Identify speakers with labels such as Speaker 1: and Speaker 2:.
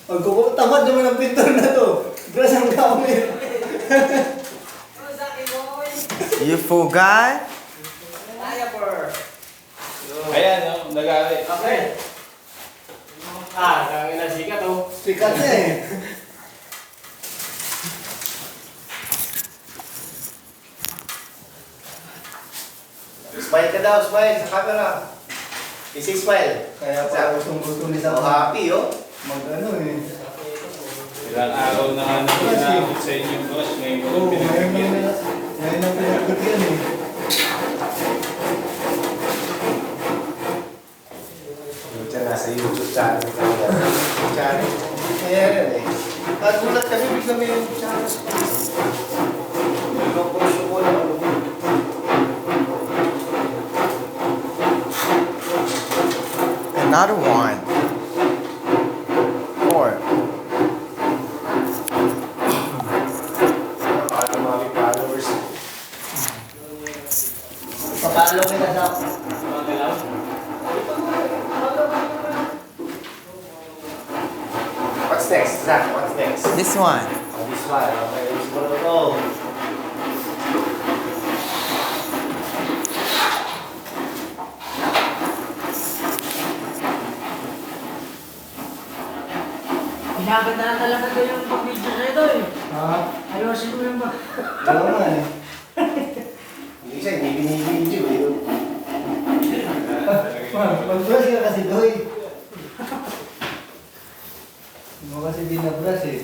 Speaker 1: Tamad naman ang pintor na to. Grass ang gamit.
Speaker 2: You fool guy?
Speaker 3: Ayan, no? Nag-aalit.
Speaker 4: Okay. Tangin na sikat oh.
Speaker 1: Sikat na eh.
Speaker 5: Smile ka daw, smile sa camera. Easy smile.
Speaker 1: Kaya pa gustong-gusto ni
Speaker 5: So
Speaker 1: Sam.
Speaker 5: happy, oh.
Speaker 1: Mag-ano eh.
Speaker 3: Ilang araw na nga namin sa inyong brush. Ngayon ko
Speaker 1: Oo,
Speaker 3: lang pinagbigyan.
Speaker 1: ngayon ang pinagkutian eh.
Speaker 5: Yung dyan nasa YouTube channel. Channel. Kaya yan eh. At gulat kami, bigla may YouTube channel. Ibang kurso ko lang ano.
Speaker 2: Another one. Four.
Speaker 5: Paano mga followers?
Speaker 1: Papalo kita sa...
Speaker 5: What's next, Zach? What's next?
Speaker 2: This one.
Speaker 5: Oh, this one. Okay, let's go.
Speaker 4: Pinaganda na talaga ito yung pag-video sa ito eh.
Speaker 1: Ha?
Speaker 4: Ayusin mo yung ba?
Speaker 1: Oo nga eh.
Speaker 5: Hindi siya, hindi binibidyo eh.
Speaker 1: Mag-brush ka kasi doy. Hindi mo kasi binabrush eh.